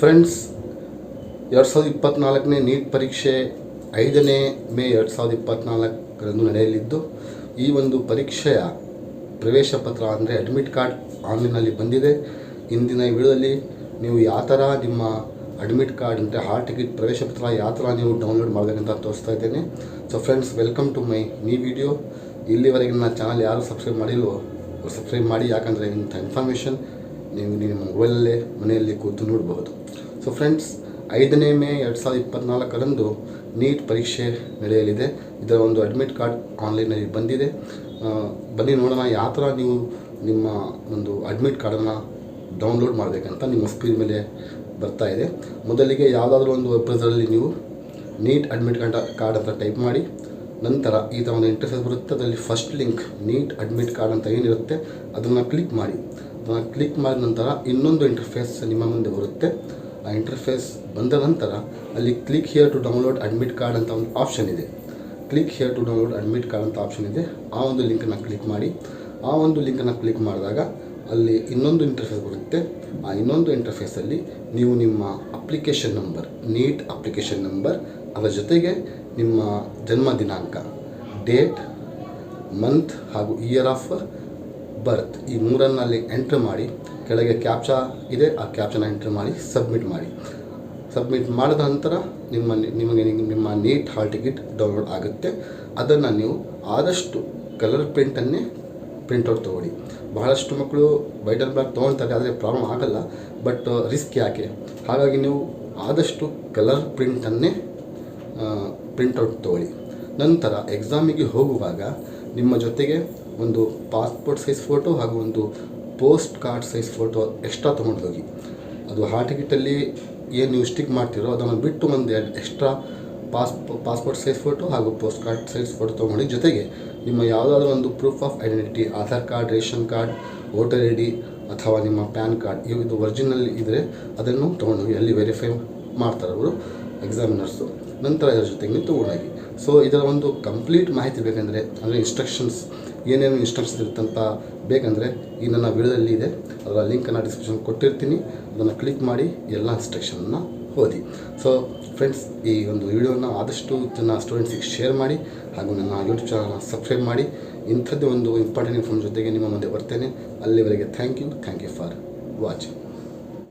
Friends, 2024ನೇ neat ಪರೀಕ್ಷೆ 5ನೇ ಮೇ 2024ರಂದು ನಡೆಯಲಿದ್ದು, ಈ ಒಂದು ಪರೀಕ್ಷೆಯ ಪ್ರವೇಶ ಪತ್ರ ಅಂದರೆ ಅಡ್ಮಿಟ್ ಕಾರ್ಡ್ ಆನ್ಲೈನಲ್ಲಿ ಬಂದಿದೆ. ಇಂದಿನ ವಿಡಿಯೋದಲ್ಲಿ ನೀವು ಯಾವ ಥರ ನಿಮ್ಮ ಅಡ್ಮಿಟ್ ಕಾರ್ಡ್ ಅಂದರೆ ಹಾಲ್ ಟಿಕೆಟ್ ಪ್ರವೇಶ ಪತ್ರ ಯಾವ ಥರ ನೀವು ಡೌನ್ಲೋಡ್ ಮಾಡಬೇಕಂತ ತೋರಿಸ್ತಾ ಇದ್ದೇನೆ. So friends, welcome to my video. ಇಲ್ಲಿವರೆಗೆ ನನ್ನ ಚಾನಲ್ ಯಾರು ಸಬ್ಸ್ಕ್ರೈಬ್ ಮಾಡಿಲ್ವೋ ಸಬ್ಸ್ಕ್ರೈಬ್ ಮಾಡಿ, ಯಾಕಂದರೆ ಇಂಥ ಇನ್ಫಾರ್ಮೇಷನ್ ನೀವು ನಿಮ್ಮ ಮೊಬೈಲಲ್ಲೇ ಮನೆಯಲ್ಲಿ ಕೂತು ನೋಡಬಹುದು. ಸೊ ಫ್ರೆಂಡ್ಸ್, 5ನೇ ಮೇ 2024ರಂದು ನೀಟ್ ಪರೀಕ್ಷೆ ನಡೆಯಲಿದೆ. ಇದರ ಒಂದು ಅಡ್ಮಿಟ್ ಕಾರ್ಡ್ ಆನ್ಲೈನಲ್ಲಿ ಬಂದಿದೆ. ಬನ್ನಿ ನೋಡೋಣ ಯಾವ ಥರ ನೀವು ನಿಮ್ಮ ಒಂದು ಅಡ್ಮಿಟ್ ಕಾರ್ಡನ್ನು ಡೌನ್ಲೋಡ್ ಮಾಡಬೇಕಂತ ನಿಮ್ಮ ಸ್ಕ್ರೀನ್ ಮೇಲೆ ಬರ್ತಾ ಇದೆ. ಮೊದಲಿಗೆ ಯಾವುದಾದ್ರೂ ಒಂದು ವೆಬ್ ಬ್ರೌಸರಲ್ಲಿ ನೀವು ನೀಟ್ ಅಡ್ಮಿಟ್ ಕಾರ್ಡ್ ಅಂತ ಟೈಪ್ ಮಾಡಿ, ನಂತರ ಈ ಥರ ಒಂದು ಇಂಟರ್ಫೇಸ್ ಬರುತ್ತೆ. ಅದರಲ್ಲಿ first link NEET admit card ಅಂತ ಏನಿರುತ್ತೆ ಅದನ್ನು ಕ್ಲಿಕ್ ಮಾಡಿ. ಅದನ್ನು ಕ್ಲಿಕ್ ಮಾಡಿದ ನಂತರ ಇನ್ನೊಂದು ಇಂಟರ್ಫೇಸ್ ನಿಮ್ಮ ಮುಂದೆ ಬರುತ್ತೆ. ಆ ಇಂಟರ್ಫೇಸ್ ಬಂದ ನಂತರ ಅಲ್ಲಿ click here to download admit card ಅಂತ ಒಂದು ಆಪ್ಷನ್ ಇದೆ. Click here to download admit card ಅಂತ ಆಪ್ಷನ್ ಇದೆ. ಆ ಒಂದು ಲಿಂಕನ್ನು ಕ್ಲಿಕ್ ಮಾಡಿ. ಆ ಒಂದು ಲಿಂಕನ್ನು ಕ್ಲಿಕ್ ಮಾಡಿದಾಗ ಅಲ್ಲಿ ಇನ್ನೊಂದು ಇಂಟರ್ಫೇಸ್ ಬರುತ್ತೆ. ಆ ಇನ್ನೊಂದು ಇಂಟರ್ಫೇಸಲ್ಲಿ ನೀವು ನಿಮ್ಮ application number, NEET application number, ಅದರ ಜೊತೆಗೆ ನಿಮ್ಮ ಜನ್ಮ ದಿನಾಂಕ, ಡೇಟ್, ಮಂತ್ ಹಾಗೂ ಇಯರ್ ಆಫ್ ಬರ್ತ್, ಈ ಮೂರನ್ನಲ್ಲಿ ಎಂಟ್ರ್ ಮಾಡಿ. ಕೆಳಗೆ ಕ್ಯಾಪ್ಚಾ ಇದೆ, ಆ ಕ್ಯಾಪ್ಚನ ಎಂಟ್ರ್ ಮಾಡಿ ಸಬ್ಮಿಟ್ ಮಾಡಿ. ಸಬ್ಮಿಟ್ ಮಾಡಿದ ನಂತರ ನಿಮಗೆ ನಿಮ್ಮ ನೀಟ್ ಹಾಲ್ ಟಿಕೆಟ್ ಡೌನ್ಲೋಡ್ ಆಗುತ್ತೆ. ಅದನ್ನು ನೀವು ಆದಷ್ಟು ಕಲರ್ ಪ್ರಿಂಟನ್ನೇ ಪ್ರಿಂಟೌಟ್ ತೊಗೊಳ್ಳಿ. ಬಹಳಷ್ಟು ಮಕ್ಕಳು ವೈಟ್ ಆ್ಯಂಡ್ ಬ್ಲ್ಯಾಕ್ ತೊಗೊಳ್ತಾರೆ, ಆದರೆ ಪ್ರಾಬ್ಲಮ್ ಆಗಲ್ಲ. ಬಟ್ ರಿಸ್ಕ್ ಯಾಕೆ? ಹಾಗಾಗಿ ನೀವು ಆದಷ್ಟು ಕಲರ್ ಪ್ರಿಂಟನ್ನೇ ಪ್ರಿಂಟೌಟ್ ತೊಗೊಳ್ಳಿ. ನಂತರ ಎಕ್ಸಾಮಿಗೆ ಹೋಗುವಾಗ ನಿಮ್ಮ ಜೊತೆಗೆ ಒಂದು ಪಾಸ್ಪೋರ್ಟ್ ಸೈಜ್ ಫೋಟೋ ಹಾಗೂ ಒಂದು post card size photo extra ತೊಗೊಂಡು ಹೋಗಿ. ಅದು ಹಾಲ್ ಟಿಕೆಟಲ್ಲಿ ಏನು ನೀವು ಸ್ಟಿಕ್ ಮಾಡ್ತೀರೋ ಅದನ್ನು ಬಿಟ್ಟು ಒಂದು ಎಕ್ಸ್ಟ್ರಾ ಪಾಸ್ಪೋರ್ಟ್ ಸೈಜ್ ಫೋಟೋ ಹಾಗೂ ಪೋಸ್ಟ್ ಕಾರ್ಡ್ ಸೈಜ್ ಫೋಟೋ ತೊಗೊಂಡು, ಜೊತೆಗೆ ನಿಮ್ಮ ಯಾವುದಾದ್ರೂ ಒಂದು proof of identity, Aadhaar card, ration card, voter I D ಅಥವಾ ನಿಮ್ಮ ಪ್ಯಾನ್ ಕಾರ್ಡ್, ಇದು ಒರಿಜಿನಲ್ ಇದ್ದರೆ ಅದನ್ನು ತೊಗೊಂಡೋಗಿ ಅಲ್ಲಿ ವೆರಿಫೈ ಮಾಡ್ತಾರೆ ಅವರು ಎಕ್ಸಾಮಿನರ್ಸು. ನಂತರ ಇದರ ಜೊತೆಗೆ ನೀವು ತೊಗೊಂಡೋಗಿ. ಸೊ ಇದರ ಒಂದು ಕಂಪ್ಲೀಟ್ ಮಾಹಿತಿ ಬೇಕಂದರೆ, ಅಂದರೆ ಇನ್ಸ್ಟ್ರಕ್ಷನ್ಸ್ ಏನೇನು ಇನ್ಸ್ಟ್ರಕ್ಷನ್ಸ್ ಇರುತ್ತಂತ ಬೇಕಂದರೆ ಈ ನನ್ನ ವಿಡಿಯೋದಲ್ಲಿ ಇದೆ. ಅದರ ಲಿಂಕನ್ನು ಡಿಸ್ಕ್ರಿಪ್ಷನ್ ಕೊಟ್ಟಿರ್ತೀನಿ. ಅದನ್ನು ಕ್ಲಿಕ್ ಮಾಡಿ ಎಲ್ಲ ಇನ್ಸ್ಟ್ರಕ್ಷನನ್ನು ಓದಿ. ಸೊ ಫ್ರೆಂಡ್ಸ್, ಈ ಒಂದು ವಿಡಿಯೋನ ಆದಷ್ಟು ಜನ ಸ್ಟೂಡೆಂಟ್ಸಿಗೆ ಶೇರ್ ಮಾಡಿ ಹಾಗೂ ನನ್ನ ಯೂಟ್ಯೂಬ್ ಚಾನಲ್ನ ಸಬ್ಸ್ಕ್ರೈಬ್ ಮಾಡಿ. ಇಂಥದ್ದು ಒಂದು ಇಂಪಾರ್ಟೆಂಟ್ ಇನ್ಫಾರ್ಮೇಷನ್ ಜೊತೆಗೆ ನಿಮ್ಮ ಮುಂದೆ ಬರ್ತೇನೆ. ಅಲ್ಲಿವರೆಗೆ ಥ್ಯಾಂಕ್ ಯು ಫಾರ್ ವಾಚಿಂಗ್.